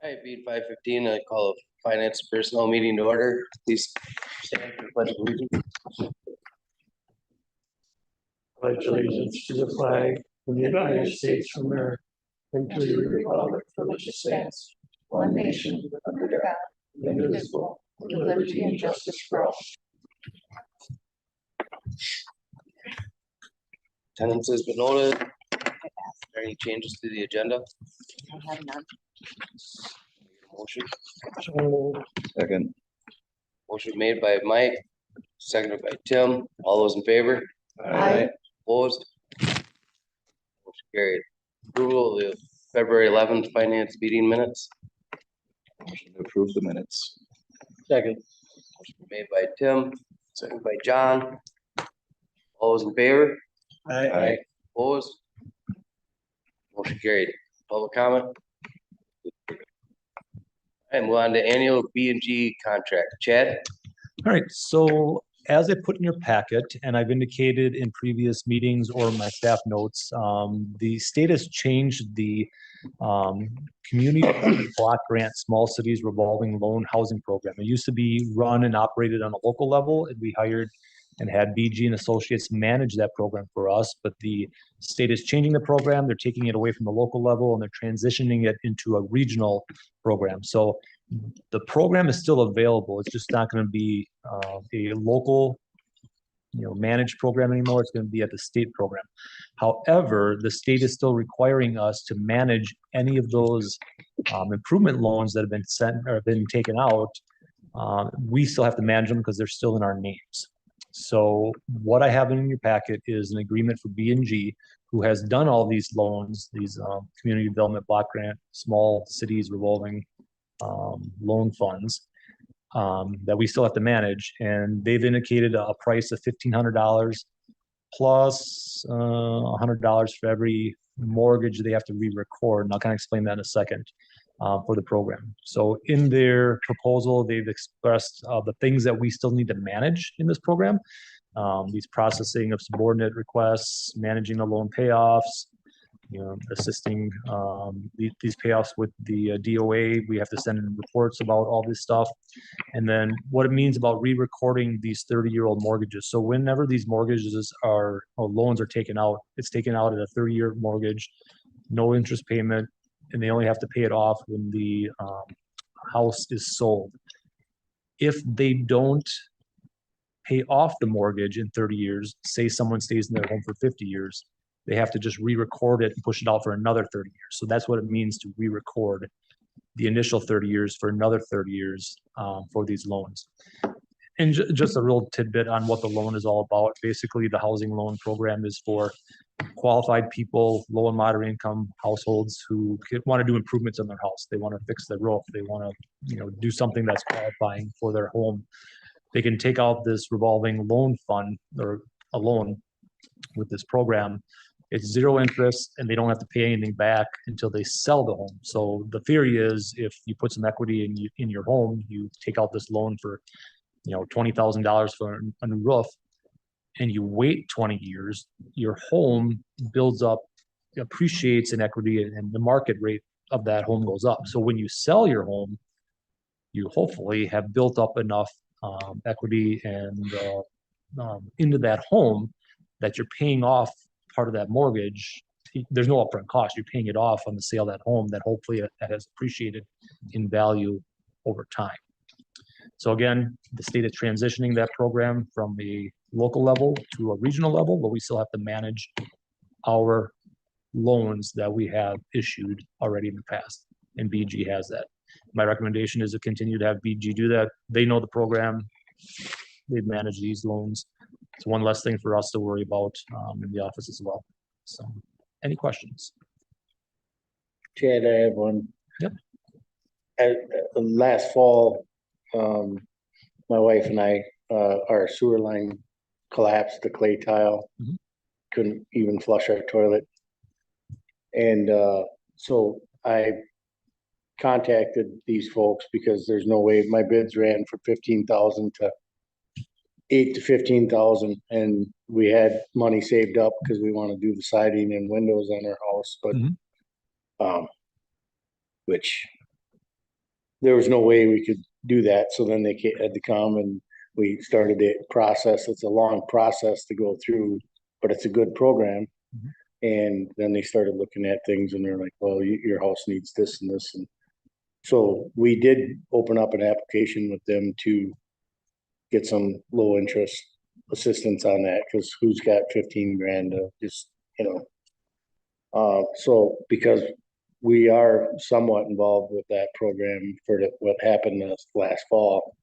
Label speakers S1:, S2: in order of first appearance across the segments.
S1: All right, being 5:15, I call a finance personnel meeting to order. Please stand for the pledge of allegiance.
S2: Pledge allegiance to the flag of the United States of America and to the republic for which it stands, one nation under God, indivisible, with liberty and justice for all.
S1: Attendance has been noted. Are there any changes to the agenda?
S3: I have none.
S1: Motion.
S4: Second.
S1: Motion made by Mike, seconded by Tim. All those in favor?
S3: Aye.
S1: Opposed? Motion carried. Approval of the February 11th finance meeting minutes.
S4: Motion to approve the minutes.
S1: Second. Motion made by Tim, seconded by John. All those in favor?
S4: Aye.
S1: Opposed? Motion carried. Public comment? And move on to annual B&G contract. Chad?
S5: All right, so as I put in your packet, and I've indicated in previous meetings or my staff notes, the state has changed the community block grant small cities revolving loan housing program. It used to be run and operated on a local level, and we hired and had BG and Associates manage that program for us, but the state is changing the program. They're taking it away from the local level and they're transitioning it into a regional program. So the program is still available. It's just not going to be a local, managed program anymore. It's going to be at the state program. However, the state is still requiring us to manage any of those improvement loans that have been sent or been taken out. We still have to manage them because they're still in our names. So what I have in your packet is an agreement for B&G, who has done all these loans, these community development block grant, small cities revolving loan funds that we still have to manage. And they've indicated a price of $1,500 plus $100 for every mortgage they have to re-record. And I'll kind of explain that in a second for the program. So in their proposal, they've expressed the things that we still need to manage in this program. These processing of subordinate requests, managing the loan payoffs, assisting these payoffs with the DOA. We have to send in reports about all this stuff. And then what it means about re-recording these 30-year-old mortgages. So whenever these mortgages or loans are taken out, it's taken out at a 30-year mortgage, no interest payment, and they only have to pay it off when the house is sold. If they don't pay off the mortgage in 30 years, say someone stays in their home for 50 years, they have to just re-record it and push it out for another 30 years. So that's what it means to re-record the initial 30 years for another 30 years for these loans. And just a real tidbit on what the loan is all about. Basically, the housing loan program is for qualified people, low and moderate income households who want to do improvements in their house. They want to fix the roof. They want to, do something that's qualifying for their home. They can take out this revolving loan fund or a loan with this program. It's zero interest and they don't have to pay anything back until they sell the home. So the theory is if you put some equity in your home, you take out this loan for, $20,000 for a new roof, and you wait 20 years, your home builds up, appreciates in equity, and the market rate of that home goes up. So when you sell your home, you hopefully have built up enough equity and into that home that you're paying off part of that mortgage. There's no upfront cost. You're paying it off on the sale of that home that hopefully that has appreciated in value over time. So again, the state is transitioning that program from a local level to a regional level, but we still have to manage our loans that we have issued already in the past, and BG has that. My recommendation is to continue to have BG do that. They know the program. They've managed these loans. It's one less thing for us to worry about in the office as well. So any questions?
S2: Chad, I have one.
S5: Yep.
S2: Last fall, my wife and I, our sewer line collapsed, the clay tile.
S5: Mhm.
S2: Couldn't even flush our toilet. And so I contacted these folks because there's no way. My bids ran from 15,000 to 8 to 15,000, and we had money saved up because we want to do the siding and windows on our house, but which there was no way we could do that. So then they had to come and we started the process. It's a long process to go through, but it's a good program.
S5: Mhm.
S2: And then they started looking at things and they're like, well, your house needs this and this. And so we did open up an application with them to get some low interest assistance on that, because who's got 15 grand to just, you know. So because we are somewhat involved with that program for what happened this last fall,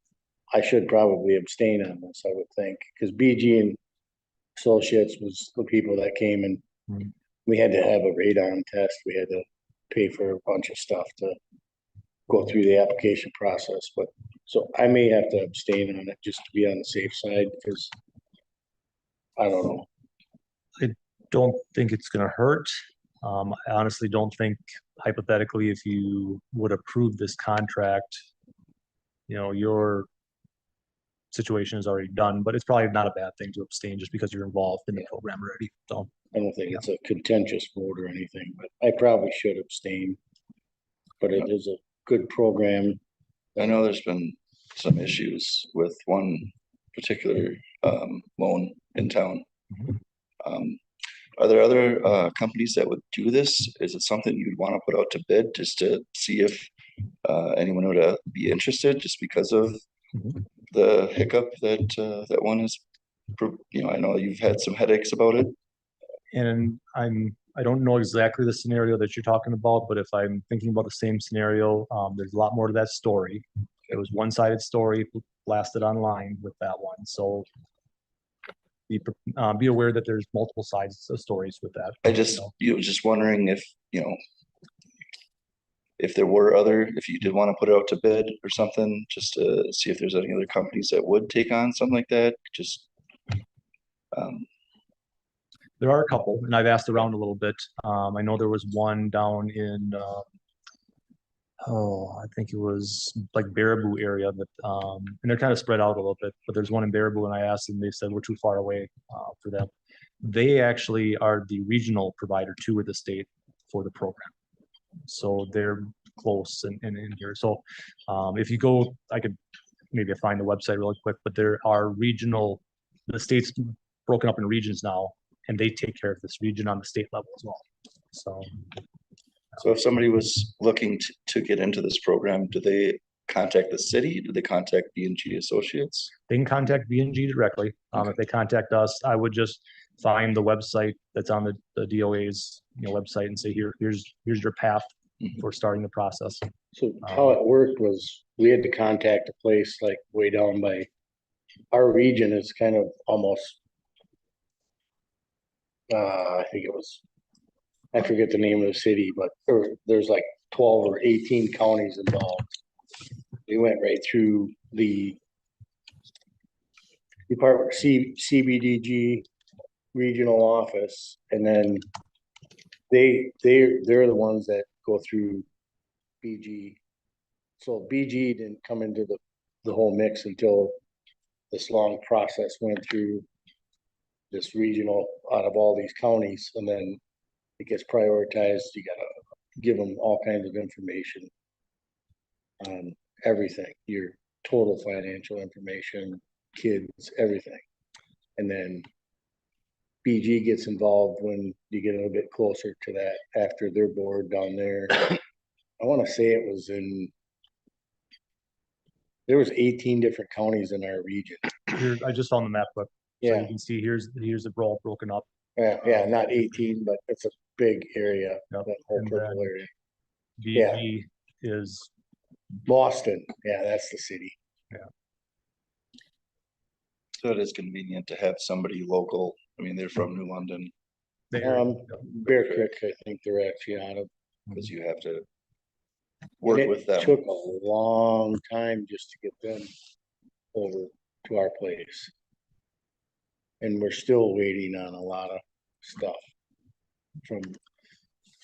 S2: I should probably abstain on this, I would think, because BG and Associates was the people that came and
S5: Mhm.
S2: we had to have a radon test. We had to pay for a bunch of stuff to go through the application process, but so I may have to abstain on it just to be on the safe side, because I don't know.
S5: Don't think it's gonna hurt. I honestly don't think hypothetically, if you would approve this contract, your situation is already done, but it's probably not a bad thing to abstain just because you're involved in the program already. So,
S2: I don't think it's a contentious vote or anything, but I probably should abstain. But it is a good program.
S4: I know there's been some issues with one particular loan in town.
S5: Mhm.
S4: Um, Are there other companies that would do this? Is it something you'd want to put out to bid just to see if anyone would be interested, just because of
S5: Mhm.
S4: the hiccup that that one is? I know you've had some headaches about it.
S5: And I don't know exactly the scenario that you're talking about, but if I'm thinking about the same scenario, there's a lot more to that story. It was one-sided story blasted online with that one, so be aware that there's multiple sides of stories with that.
S4: I just, was just wondering if, if there were other, if you did want to put it out to bid or something, just to see if there's any other companies that would take on something like that, just.
S5: There are a couple, and I've asked around a little bit. I know there was one down in, I think it was like Baraboo area, but and they're kind of spread out a little bit. But there's one in Baraboo, and I asked, and they said we're too far away for them. They actually are the regional provider to the state for the program, so they're close and in here. So if you go, I could maybe find the website really quick, but there are regional. The state's broken up in regions now, and they take care of this region on the state level as well.
S4: So if somebody was looking to get into this program, do they contact the city? Do they contact B&G Associates?
S5: They can contact B&G directly. If they contact us, I would just find the website that's on the DOA's website and say, here's your path for starting the process.
S2: So how it worked was we had to contact a place like way down by our region is kind of almost I think it was, I forget the name of the city, but there's like 12 or 18 counties involved. We went right through the Department CBDG regional office, and then they're the ones that go through BG. So BG didn't come into the whole mix until this long process went through this regional out of all these counties, and then it gets prioritized. You gotta give them all kinds of information on everything, your total financial information, kids, everything. And then BG gets involved when you get a little bit closer to that after their board down there. I want to say it was there was 18 different counties in our region.
S5: Here, I just found the map, but so
S2: Yeah,
S5: you can see here's the brawl broken up.
S2: yeah, not 18, but it's a big area,
S5: Yep.
S2: that whole
S5: And
S2: purple
S5: then
S2: area.
S5: BG is
S2: Boston, yeah, that's the city.
S4: So it is convenient to have somebody local. I mean, they're from New London,
S5: there.
S2: Bear Creek, I think they're actually out of.
S4: because you have to
S2: And
S4: work
S2: it
S4: with them.
S2: took a long time just to get them over to our place. And we're still waiting on a lot of stuff from,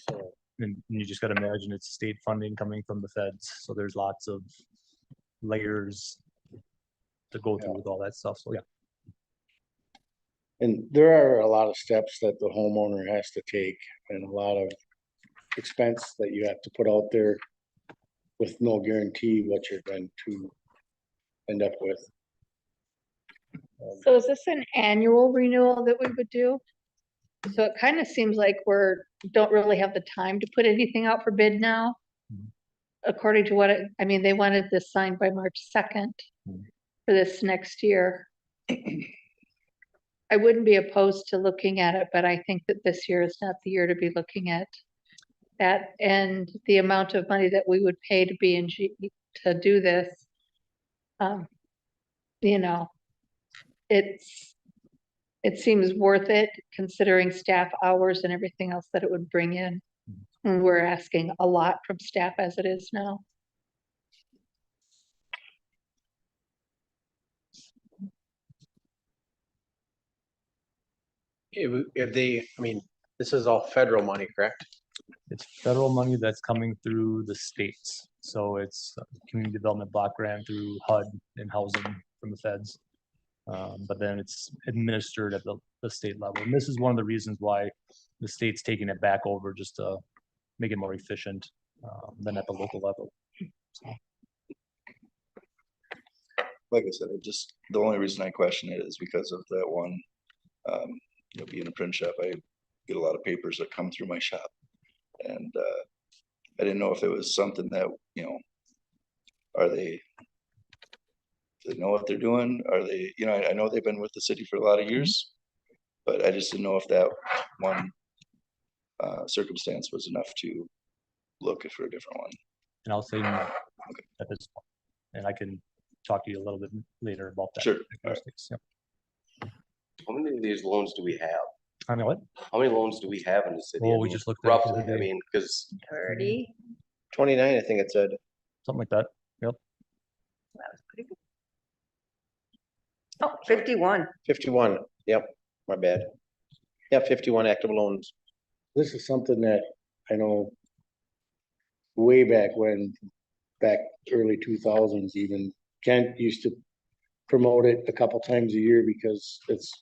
S2: so,
S5: And you just got to imagine it's state funding coming from the feds, so there's lots of layers to go through with all that stuff. So yeah,
S2: and there are a lot of steps that the homeowner has to take and a lot of expense that you have to put out there with no guarantee what you're going to end up with.
S6: So is this an annual renewal that we would do? So it kind of seems like don't really have the time to put anything out for bid now. According to I mean, they wanted this signed by March 2nd for this next year. I wouldn't be opposed to looking at it, but I think that this year is not the year to be looking at that. And the amount of money that we would pay to B&G to do this, you know, it seems worth it considering staff hours and everything else that it would bring in. And we're asking a lot from staff as it is now.
S7: If they, I mean, this is all federal money, correct?
S5: It's federal money that's coming through the states. So it's community development block grant through HUD and housing from the feds. But then it's administered at the state level. And this is one of the reasons why the state's taking it back over, just to make it more efficient than at the local level. So.
S4: Like I said, the only reason I question it is because of that one, being a print shop, I get a lot of papers that come through my shop. And I didn't know if it was something that, do they know what they're doing? Are they, I know they've been with the city for a lot of years, but I just didn't know if that one circumstance was enough to look for a different one.
S5: And I'll say no at this point. And I can talk to you a little bit later about that.
S4: Sure.
S5: Yep.
S1: How many of these loans do we have?
S5: I mean, what?
S1: How many loans do we have in the city?
S5: Well,
S1: I
S5: we
S1: mean,
S5: just looked at it the
S1: roughly,
S5: other
S1: I
S5: day.
S1: mean, because
S3: 30.
S7: 29, I think it said.
S5: Something like that. Yep.
S3: That was pretty good. Oh, 51.
S7: 51, yep, my bad. Yeah, 51 active loans.
S2: This is something that I know way back when, back early 2000s even, Kent used to promote it a couple times a year because it's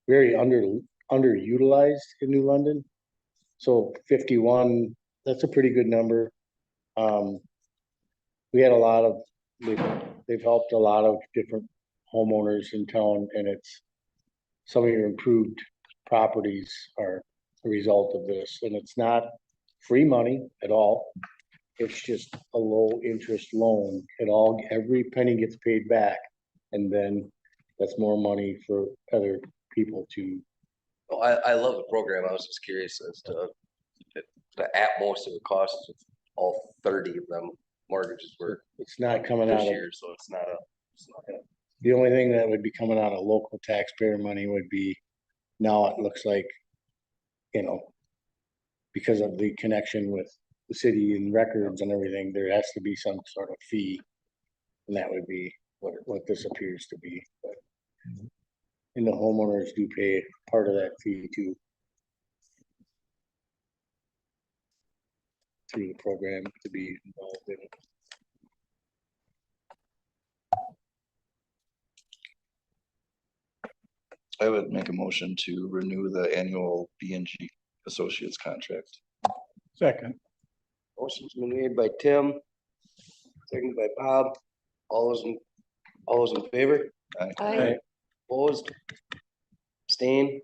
S2: very underutilized in New London. So 51, that's a pretty good number. We had they've helped a lot of different homeowners in town, and some of your improved properties are a result of this, and it's not free money at all. It's just a low interest loan. Every penny gets paid back, and then that's more money for other people to.
S1: oh, I love the program. I was just curious as to at most it would cost if all 30 of them mortgages were
S2: It's not coming
S1: this
S2: out of,
S1: year, so it's not.
S2: the only thing that would be coming out of local taxpayer money would be, now it looks like, because of the connection with the city and records and everything, there has to be some sort of fee. And that would be what this appears to be, but. And the homeowners do pay part of that fee too. Through the program to be involved in it.
S4: I would make a motion to renew the annual B&G Associates contract.
S2: Second.
S1: Motion's been made by Tim, seconded by Bob. All those in favor?
S6: I,
S1: Opposed? Abstain?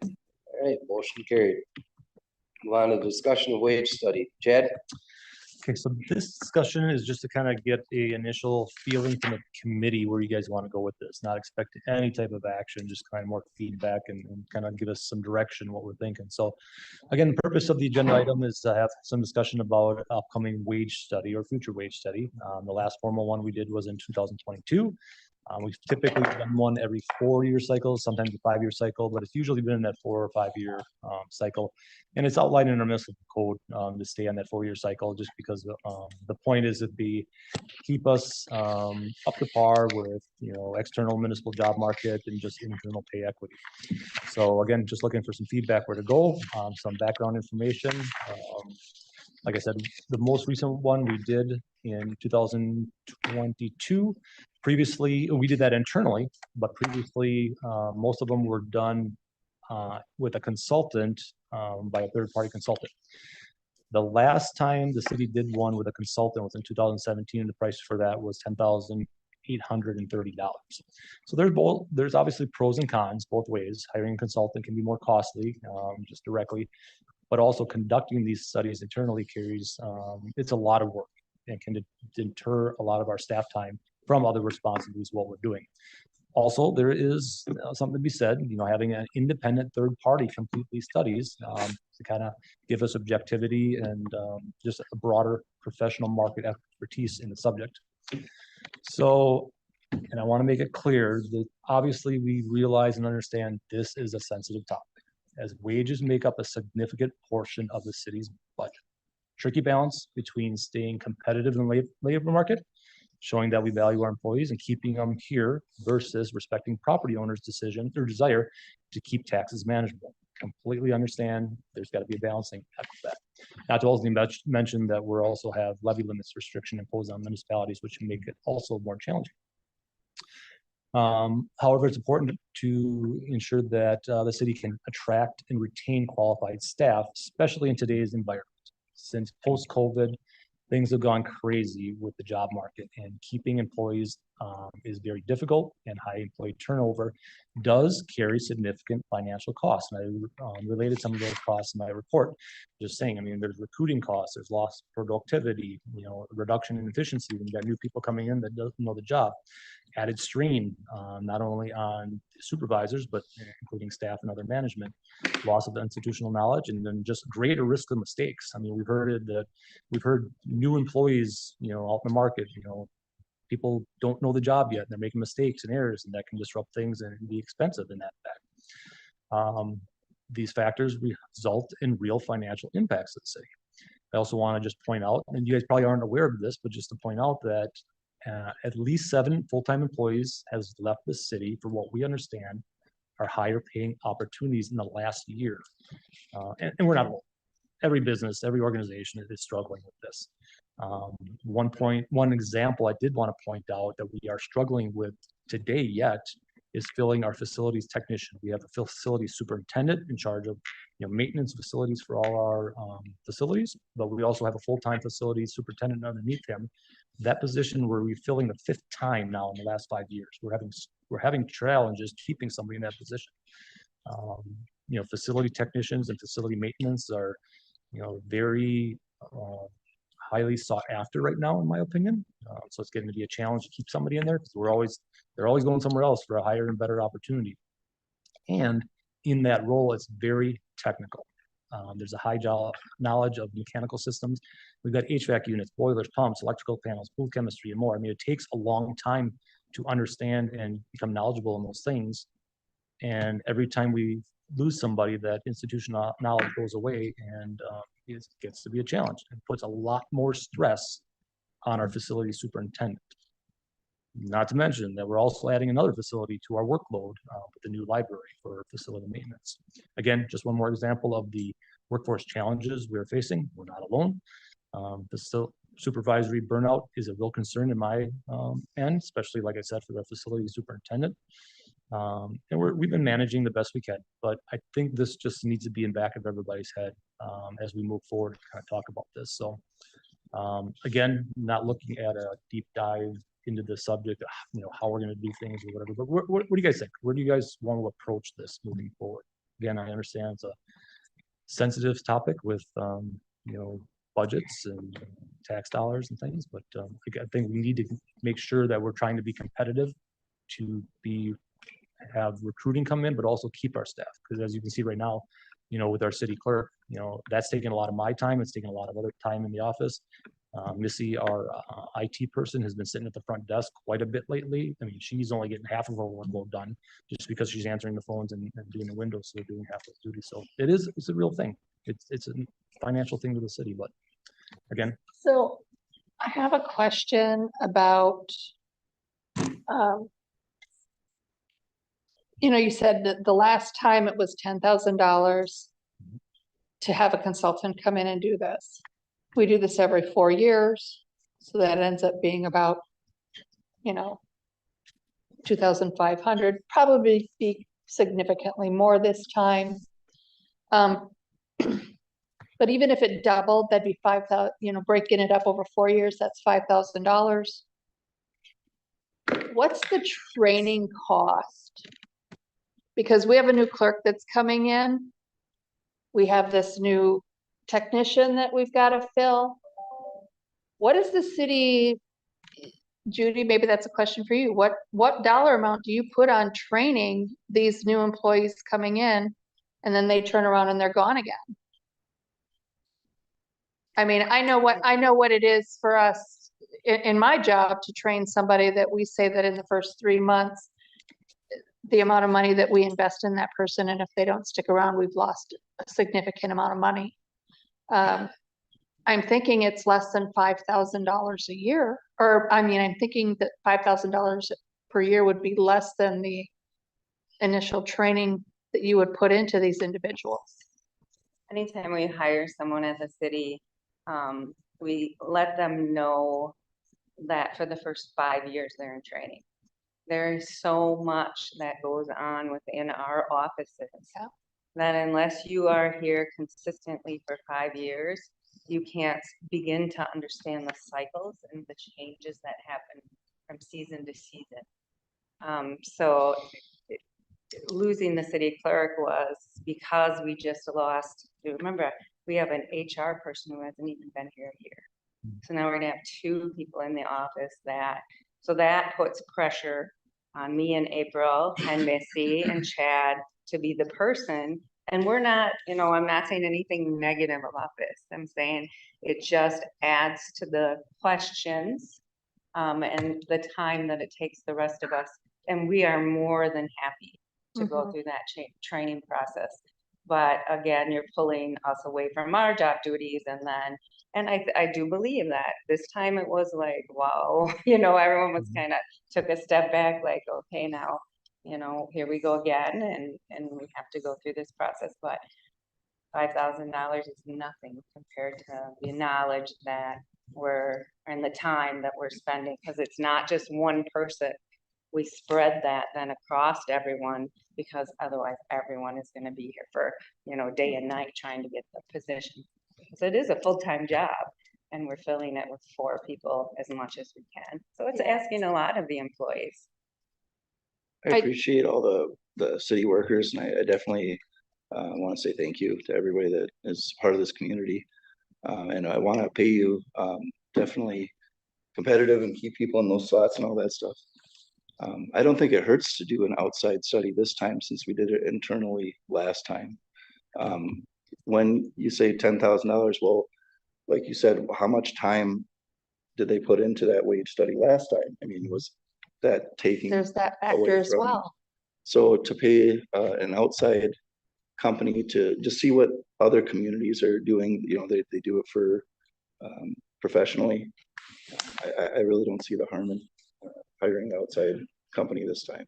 S1: All right, motion carried. Move on to the discussion of wage study. Chad?
S5: Okay, so this discussion is just to kind of get a initial feeling from the committee where you guys want to go with this, not expect any type of action, just kind of more feedback and kind of give us some direction what we're thinking. So again, the purpose of the agenda item is to have some discussion about upcoming wage study or future wage study. The last formal one we did was in 2022. We've typically done one every 4-year cycle, sometimes a 5-year cycle, but it's usually been in that 4 or 5-year cycle. And it's outlined in our municipal code to stay on that 4-year cycle, just because the point is to keep us up to par with external municipal job market and just internal pay equity. So again, just looking for some feedback where to go, some background information. Like I said, the most recent one we did in 2022. Previously, we did that internally, but previously, most of them were done with a consultant, by a third-party consultant. The last time the city did one with a consultant was in 2017, and the price for that was $10,830. So there's obviously pros and cons both ways. Hiring a consultant can be more costly, just directly, but also conducting these studies internally carries, it's a lot of work and can deter a lot of our staff time from other responsibilities, what we're doing. Also, there is something to be said, having an independent third party complete these studies to kind of give us objectivity and just a broader professional market expertise in the subject. So, and I want to make it clear that obviously we realize and understand this is a sensitive topic, as wages make up a significant portion of the city's budget. Tricky balance between staying competitive in the labor market, showing that we value our employees and keeping them here versus respecting property owners' decision or desire to keep taxes manageable. Completely understand there's got to be a balancing act with that. Not to also mention that we also have levy limits restriction imposed on municipalities, which make it also more challenging. However, it's important to ensure that the city can attract and retain qualified staff, especially in today's environment. Since post-COVID, things have gone crazy with the job market, and keeping employees is very difficult, and high employee turnover does carry significant financial costs. And I related some of those costs in my report, just saying, I mean, there's recruiting costs, there's lost productivity, reduction in efficiency when you got new people coming in that don't know the job, added strain, not only on supervisors, but including staff and other management, loss of institutional knowledge, and then just greater risk of mistakes. I mean, we've heard new employees, out in the market, people don't know the job yet, and they're making mistakes and errors, and that can disrupt things and be expensive in that fact. These factors result in real financial impacts to the city. I also want to just point out, and you guys probably aren't aware of this, but just to point out that at least 7 full-time employees has left the city for what we understand are higher paying opportunities in the last year. And we're not alone. Every business, every organization is struggling with this. One example I did want to point out that we are struggling with today yet is filling our facilities technician. We have a facilities superintendent in charge of maintenance facilities for all our facilities, but we also have a full-time facilities superintendent underneath him. That position we're refilling the 5th time now in the last 5 years. We're having challenges keeping somebody in that position. Facility technicians and facility maintenance are very highly sought after right now, in my opinion. So it's getting to be a challenge to keep somebody in there because they're always going somewhere else for a higher and better opportunity. And in that role, it's very technical. There's a high knowledge of mechanical systems. We've got HVAC units, boilers, pumps, electrical panels, pool chemistry, and more. I mean, it takes a long time to understand and become knowledgeable in those things. And every time we lose somebody, that institutional knowledge goes away, and it gets to be a challenge and puts a lot more stress on our facility superintendent. Not to mention that we're also adding another facility to our workload with the new library for facility maintenance. Again, just one more example of the workforce challenges we're facing. We're not alone. The supervisory burnout is a real concern in my end, especially, like I said, for the facility superintendent. And we've been managing the best we can, but I think this just needs to be in back of everybody's head as we move forward and kind of talk about this. So again, not looking at a deep dive into the subject, how we're going to do things or whatever, but what do you guys think? Where do you guys want to approach this moving forward? Again, I understand it's a sensitive topic with, budgets and tax dollars and things, but I think we need to make sure that we're trying to be competitive to have recruiting come in, but also keep our staff. Because as you can see right now, with our city clerk, that's taking a lot of my time. It's taking a lot of other time in the office. Missy, our IT person, has been sitting at the front desk quite a bit lately. I mean, she's only getting half of her workload done just because she's answering the phones and doing the windows, so doing half of the duty. So it's a real thing. It's a financial thing to the city, but again.
S6: So I have a question about, you said that the last time it was $10,000 to have a consultant come in and do this. We do this every 4 years, so that ends up being about, 2,500, probably be significantly more this time. But But even if it doubled, that'd be 5,000, breaking it up over 4 years, that's $5,000. What's the training cost? Because we have a new clerk that's coming in. We have this new technician that we've got to fill. What is the city, Judy, maybe that's a question for you. What dollar amount do you put on training these new employees coming in and then they turn around and they're gone again? I mean, I know what it is for us in my job to train somebody that we say that in the first 3 months, the amount of money that we invest in that person, and if they don't stick around, we've lost a significant amount of money. I'm thinking it's less than $5,000 a year, or I'm thinking that $5,000 per year would be less than the initial training that you would put into these individuals.
S3: Anytime we hire someone at the city, we let them know that for the first 5 years they're in training. There's so much that goes on within our offices.
S6: Yeah.
S3: That unless you are here consistently for 5 years, you can't begin to understand the cycles and the changes that happen from season to season. So losing the city clerk was because we just lost, remember, we have an HR person who hasn't even been here a year. So now we're gonna have 2 people in the office so that puts pressure on me and April and Missy and Chad to be the person. And we're not, I'm not saying anything negative about this. I'm saying it just adds to the questions and the time that it takes the rest of us. And we are more than happy to go through that training process. But again, you're pulling us away from our job duties. And I do believe that this time it was like, wow, everyone was kind of took a step back, like, okay, now, here we go again, and we have to go through this process. But $5,000 is nothing compared to the knowledge that and the time that we're spending, because it's not just one person. We spread that then across everyone, because otherwise everyone is going to be here for, day and night trying to get the position. So it is a full-time job, and we're filling it with 4 people as much as we can. So it's asking a lot of the employees.
S4: I appreciate all the city workers, and I definitely want to say thank you to everybody that is part of this community. And I want to pay you definitely competitive and keep people in those slots and all that stuff. I don't think it hurts to do an outside study this time, since we did it internally last time. When you say $10,000, well, like you said, how much time did they put into that wage study last time? I mean, was that taking?
S6: There's that
S4: away
S6: factor as
S4: from-
S6: well.
S4: So to pay an outside company to just see what other communities are doing, they do it for professionally. I really don't see the harm in hiring an outside company this time.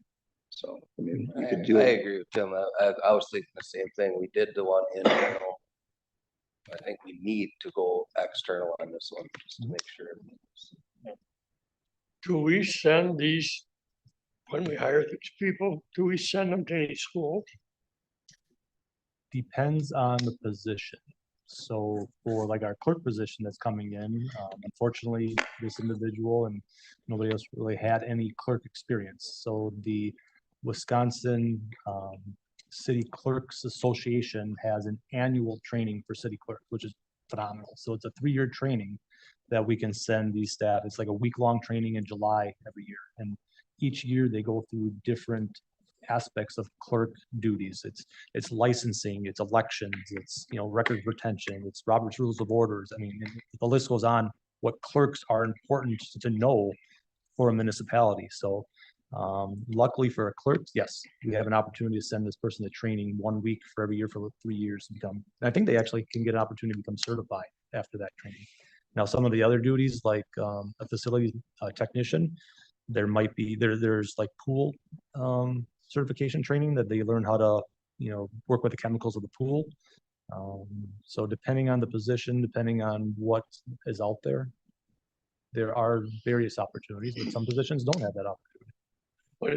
S4: So, I mean, you could do
S1: I
S4: it.
S1: agree with Tim. I was thinking the same thing. We did the one internal. I think we need to go external on this one, just to make sure.
S8: Do we send these, when we hire these people, do we send them to any schools?
S5: Depends on the position. So for like our clerk position that's coming in, unfortunately, this individual and nobody else really had any clerk experience. So the Wisconsin City Clerks Association has an annual training for city clerks, which is phenomenal. So it's a 3-year training that we can send these staff. It's like a week-long training in July every year. And each year they go through different aspects of clerk duties. It's licensing, it's elections, it's record retention, it's Robert's Rules of Orders. I mean, the list goes on. What clerks are important to know for a municipality. So luckily for a clerk, yes, we have an opportunity to send this person to training 1 week for every year for 3 years to become. And I think they actually can get an opportunity to become certified after that training. Now, some of the other duties like a facility technician, there might be there's like pool certification training that they learn how to work with the chemicals of the pool. So depending on the position, depending on what is out there are various opportunities, but some positions don't have that opportunity.
S8: But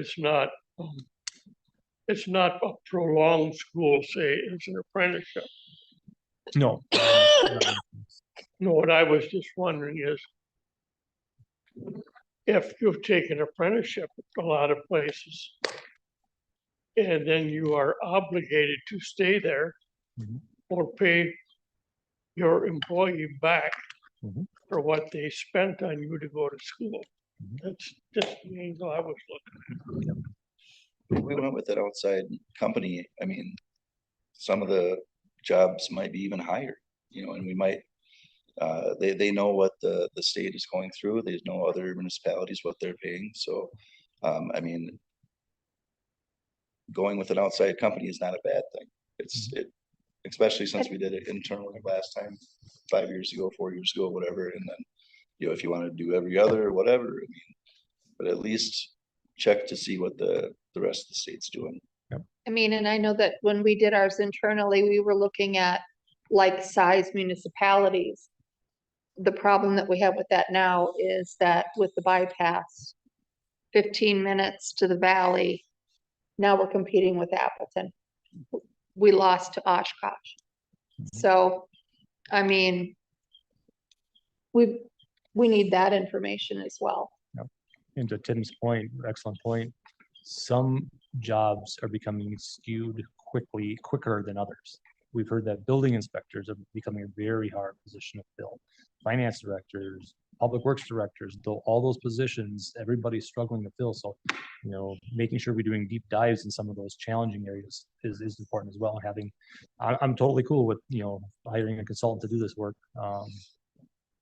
S8: it's not a prolonged school, say, it's an apprenticeship.
S5: No,
S8: No, what I was just wondering is if you've taken apprenticeship at a lot of places and then you are obligated to stay there
S5: Mhm.
S8: or pay your employee back
S5: Mhm.
S8: for what they spent on you to go to school.
S5: Mhm.
S8: That's just the angle I was looking at.
S4: If we went with an outside company, I mean, some of the jobs might be even higher, and we might, they know what the state is going through. They know other municipalities, what they're paying. So, I mean, going with an outside company is not a bad thing. Especially since we did it internally last time, 5 years ago, 4 years ago, whatever. And then, if you want to do every other, or whatever, I mean, but at least check to see what the rest of the state's doing.
S6: I mean, and I know that when we did ours internally, we were looking at like size municipalities. The problem that we have with that now is that with the bypass, 15 minutes to the valley, now we're competing with Appleton. We lost to Oshkosh. So, I mean, we need that information as well.
S5: And to Tim's point, excellent point, some jobs are becoming skewed quicker than others. We've heard that building inspectors are becoming a very hard position to fill. Finance directors, public works directors, though all those positions, everybody's struggling to fill. So, making sure we're doing deep dives in some of those challenging areas is important as well. I'm totally cool with, hiring a consultant to do this work.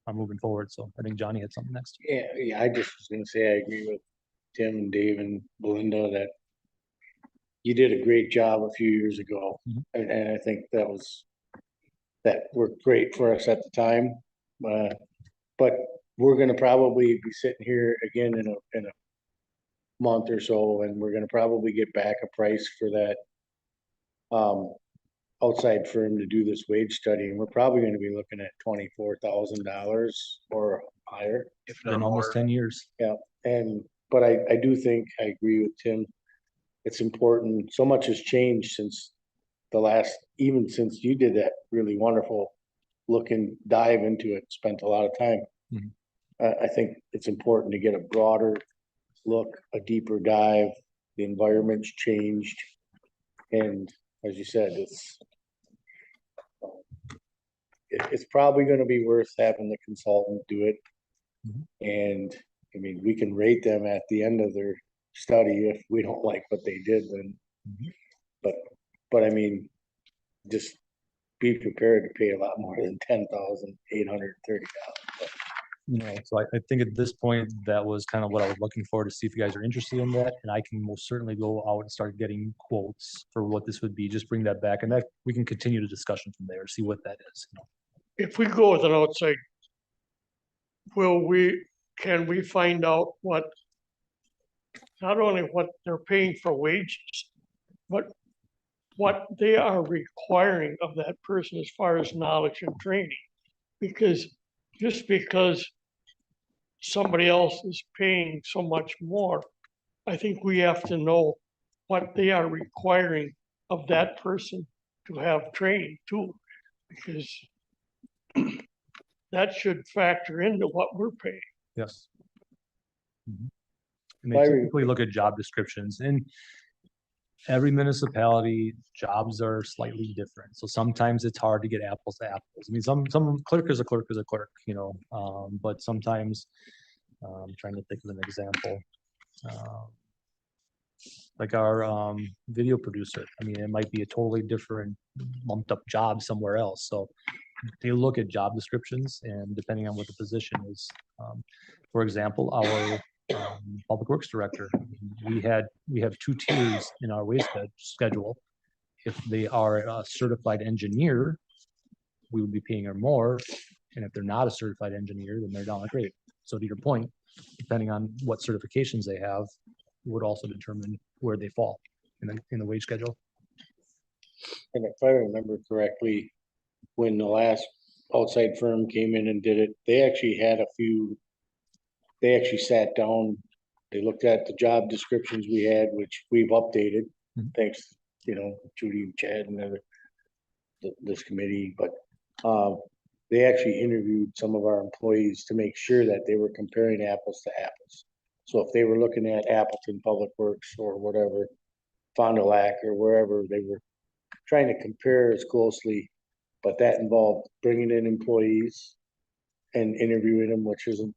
S5: I'm moving forward. So I think Johnny had something next.
S2: Yeah, I just was gonna say, I agree with Tim and Dave and Belinda that you did a great job a few years ago.
S5: Mhm.
S2: And I think that worked great for us at the time. But we're gonna probably be sitting here again in a month or so, and we're gonna probably get back a price for that outside firm to do this wage study, and we're probably gonna be looking at $24,000 or higher.
S5: It's been almost 10 years.
S2: But I do think, I agree with Tim. It's important, so much has changed since even since you did that really wonderful looking dive into it, spent a lot of time.
S5: Mhm.
S2: I think it's important to get a broader look, a deeper dive. The environment's changed. And as you said, it's probably gonna be worth having the consultant do it.
S5: Mhm.
S2: And, I mean, we can rate them at the end of their study if we don't like what they did, then.
S5: Mhm.
S2: But I mean, just be prepared to pay a lot more than $10,830.
S5: So I think at this point, that was kind of what I was looking for, to see if you guys are interested in that. And I can most certainly go out and start getting quotes for what this would be. Just bring that back, and that we can continue the discussion from there, see what that is.
S8: If we go with an outside, can we find out not only what they're paying for wages, but what they are requiring of that person as far as knowledge and training? Because just because somebody else is paying so much more, I think we have to know what they are requiring of that person to have training too, because that should factor into what we're paying.
S5: Yes. Mhm. And
S2: If I
S5: they
S2: re-
S5: typically look at job descriptions, and every municipality, jobs are slightly different. So sometimes it's hard to get apples to apples. I mean, some clerk is a clerk, but sometimes, I'm trying to think of an example. Like our video producer, I mean, it might be a totally different lumped up job somewhere else. So they look at job descriptions, and depending on what the position is. For example, our public works director, we have 2 tiers in our wage schedule. If they are a certified engineer, we would be paying her more, and if they're not a certified engineer, then they're down a grade. So to your point, depending on what certifications they have, would also determine where they fall in the wage schedule.
S2: And if I remember correctly, when the last outside firm came in and did it, they actually sat down, they looked at the job descriptions we had, which we've updated,
S5: Mhm.
S2: thanks, Judy and Chad and this committee, but, they actually interviewed some of our employees to make sure that they were comparing apples to apples. So if they were looking at Appleton Public Works or whatever, Fond du Lac or wherever, they were trying to compare as closely, but that involved bringing in employees and interviewing them, which isn't,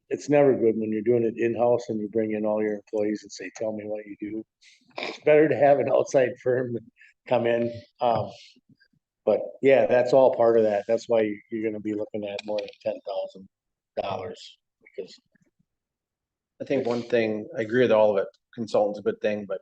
S2: it's never good when you're doing it in-house and you bring in all your employees and say, tell me what you do. It's better to have an outside firm come in. But yeah, that's all part of that. That's why you're gonna be looking at more than $10,000 because
S7: I think one thing, I agree with all of it, consultant's a good thing, but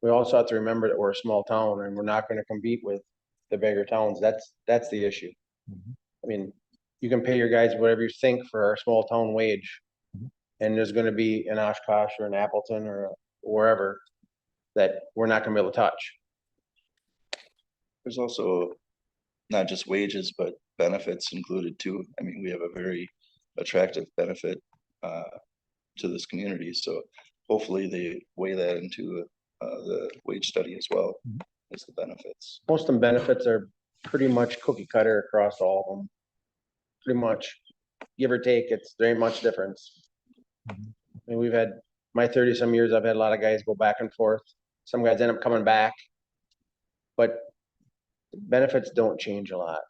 S7: we also have to remember that we're a small town and we're not gonna compete with the bigger towns. That's the issue.
S5: Mhm.
S7: I mean, you can pay your guys whatever you think for our small town wage.
S5: Mhm.
S7: And there's gonna be an Oshkosh or an Appleton or wherever that we're not gonna be able to touch.
S4: There's also not just wages, but benefits included too. I mean, we have a very attractive benefit to this community, so hopefully they weigh that into the wage study as well as the benefits.
S7: Most of them benefits are pretty much cookie cutter across all of them. Pretty much, give or take, there ain't much difference. I mean, we've had, my 30-some years, I've had a lot of guys go back and forth. Some guys end up coming back. But benefits don't change a lot.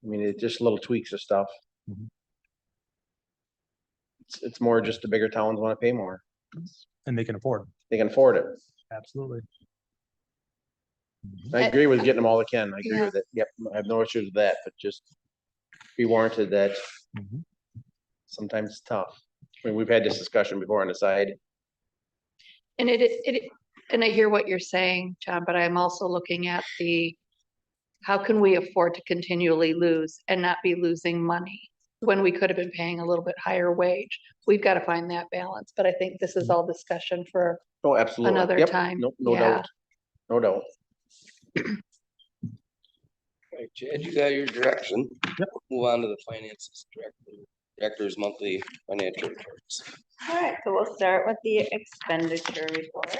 S7: I mean, it's just little tweaks of stuff.
S5: Mhm.
S7: It's more just the bigger towns want to pay more.
S5: And they can afford,
S7: They can afford it.
S5: absolutely.
S7: I agree with getting them all they can. I agree
S6: Yeah.
S7: with it. Yep, I have no issues with that, but just be warranted that
S5: Mhm.
S7: sometimes it's tough. I mean, we've had this discussion before on the side.
S6: And and I hear what you're saying, John, but I'm also looking at how can we afford to continually lose and not be losing money when we could have been paying a little bit higher wage? We've got to find that balance, but I think this is all discussion for,
S7: Oh, absolutely.
S6: Another
S7: Yep,
S6: time.
S7: No
S6: Yeah.
S7: doubt. No doubt.
S1: Right, Chad, you got your direction.
S5: Yep.
S1: Move on to the finances director's monthly financial reports.
S3: All right, so we'll start with the expenditure report.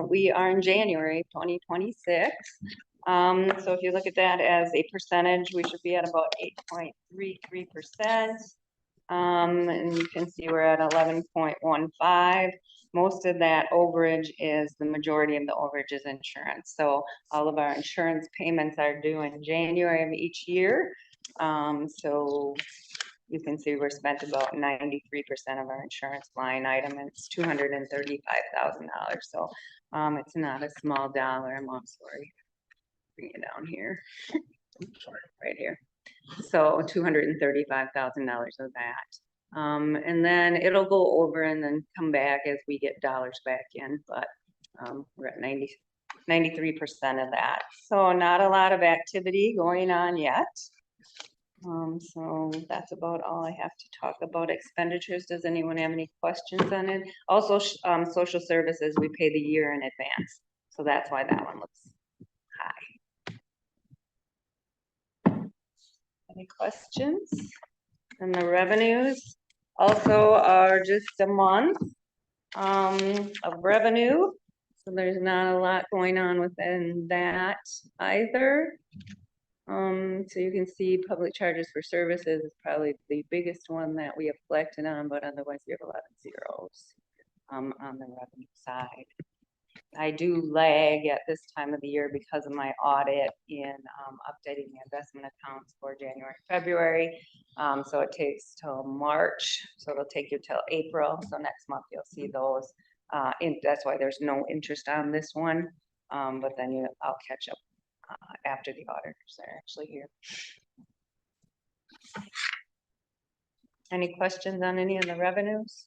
S3: We are in January 2026. So if you look at that as a percentage, we should be at about 8.33%. And you can see we're at 11.15. Most of that overage is, the majority of the overage is insurance. So all of our insurance payments are due in January of each year. So you can see we're spent about 93% of our insurance line item, and it's $235,000. So it's not a small dollar amount. Sorry, bring it down here. Sorry, right here. So $235,000 of that. And then it'll go over and then come back as we get dollars back in, but we're at 93% of that. So not a lot of activity going on yet. So that's about all I have to talk about expenditures. Does anyone have any questions on it? Also, social services, we pay the year in advance. So that's why that one looks high. Any questions? And the revenues also are just a month of revenue. So there's not a lot going on within that either. So you can see public charges for services is probably the biggest one that we have collected on, but otherwise we have a lot of zeros on the revenue side. I do lag at this time of the year because of my audit in updating the investment accounts for January, February. So it takes till March, so it'll take you till April. So next month you'll see those. That's why there's no interest on this one. But then I'll catch up after the auditors are actually here. Any questions on any of the revenues?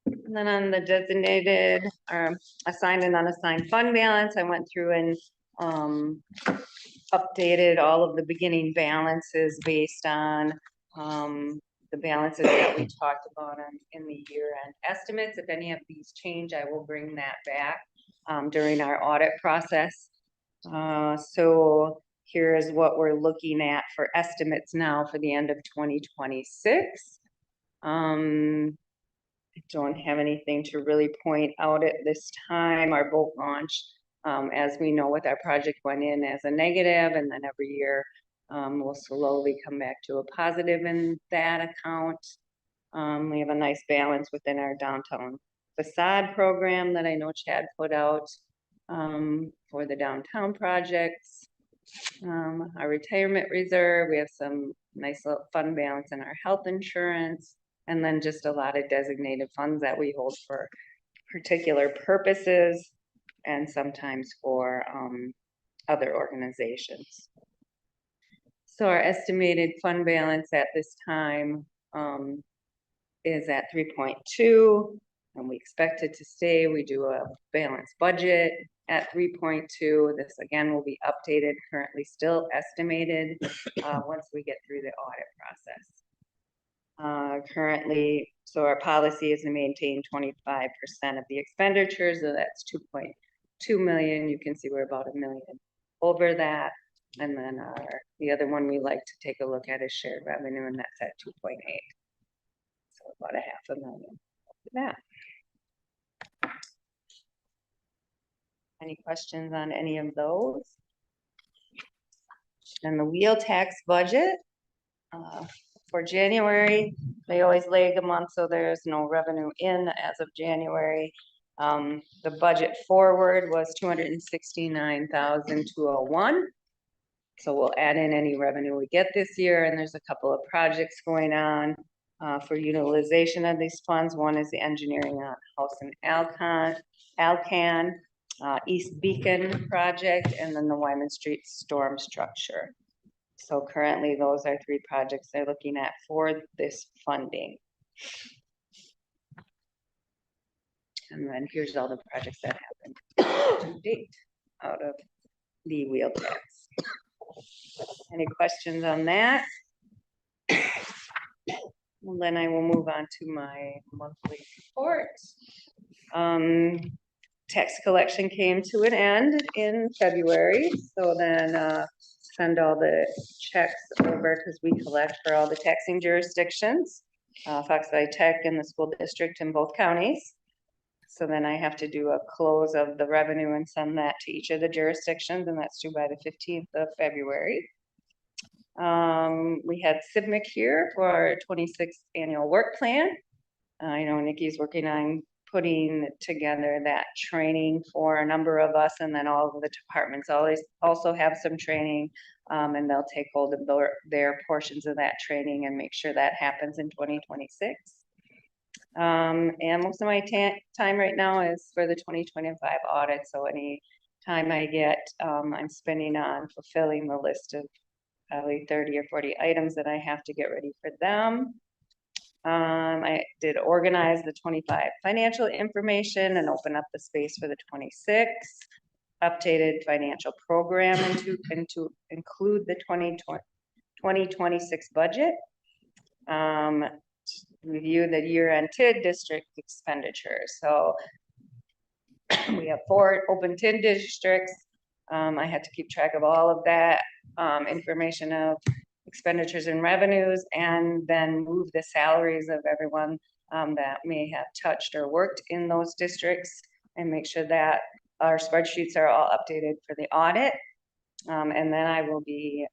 S3: And then on the designated assigned and unassigned fund balance, I went through and updated all of the beginning balances based on the balances that we talked about in the year-end estimates. If any of these change, I will bring that back during our audit process. So here is what we're looking at for estimates now for the end of 2026. I don't have anything to really point out at this time. Our boat launch As we know with our project went in as a negative, and then every year, we'll slowly come back to a positive in that account. We have a nice balance within our downtown facade program that I know Chad put out for the downtown projects. Our retirement reserve, we have some nice little fund balance in our health insurance, and then just a lot of designated funds that we hold for particular purposes and sometimes for other organizations. So our estimated fund balance at this time is at 3.2, and we expect it to stay. We do a balanced budget at 3.2. This again will be updated, currently still estimated once we get through the audit process. Currently, so our policy is to maintain 25% of the expenditures, so that's 2.2 million. You can see we're about $1 million over that. And then the other one we like to take a look at is shared revenue, and that's at 2.8. So about $500,000 for that. Any questions on any of those? And the wheel tax budget for January, they always lag a month, so there's no revenue in as of January. The budget forward was 269,201. So we'll add in any revenue we get this year, and there's a couple of projects going on for utilization of these funds. One is the engineering on House and Alcan, East Beacon project, and then the Wyman Street storm structure. So currently, those are 3 projects they're looking at for this funding. And then here's all the projects that happened to date out of the wheel tax. Any questions on that? Well, then I will move on to my monthly report. Tax collection came to an end in February, so then send all the checks over because we collect for all the taxing jurisdictions, Fox Valley Tech and the school district in both counties. So then I have to do a close of the revenue and send that to each of the jurisdictions, and that's due by the 15th of February. We had CIVMIC here for our 26th annual work plan. I know Nikki's working on putting together that training for a number of us, and then all of the departments always also have some training, and they'll take hold of their portions of that training and make sure that happens in 2026. And most of my time right now is for the 2025 audit. So any time I get, I'm spending on fulfilling the list of probably 30 or 40 items that I have to get ready for them. I did organize the 25 financial information and open up the space for the 26. Updated financial program to include the 2026 budget. Review the year-end TID district expenditures. So we have 4 open TID districts. I had to keep track of all of that information of expenditures and revenues, and then move the salaries of everyone that may have touched or worked in those districts, and make sure that our spreadsheets are all updated for the audit. And then I will be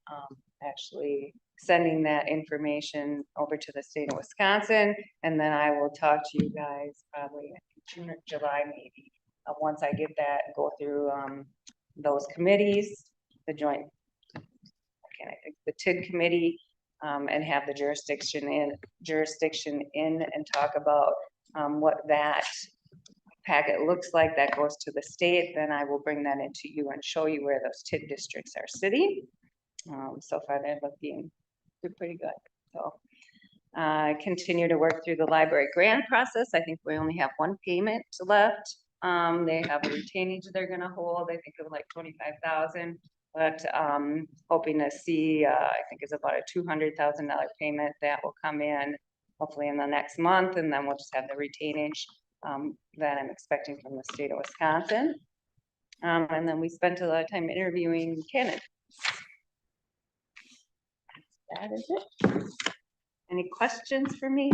S3: actually sending that information over to the state of Wisconsin, and then I will talk to you guys probably in June or July maybe, once I get that, go through those committees, the joint, the TID committee, and have the jurisdiction in and talk about what that packet looks like that goes to the state. Then I will bring that into you and show you where those TID districts are sitting. So far they're looking pretty good. So continue to work through the library grant process. I think we only have 1 payment left. They have a retainage they're gonna hold, I think of like 25,000, but hoping to see, I think it's about a $200,000 payment that will come in hopefully in the next month, and then we'll just have the retainage that I'm expecting from the state of Wisconsin. And then we spent a lot of time interviewing candidates. That is it. Any questions for me?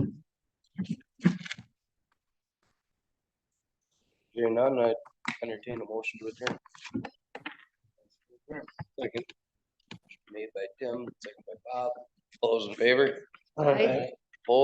S1: Hearing none, I entertain a motion to adjourn. Second. Made by Tim, second by Bob. All those in favor?
S8: Aye.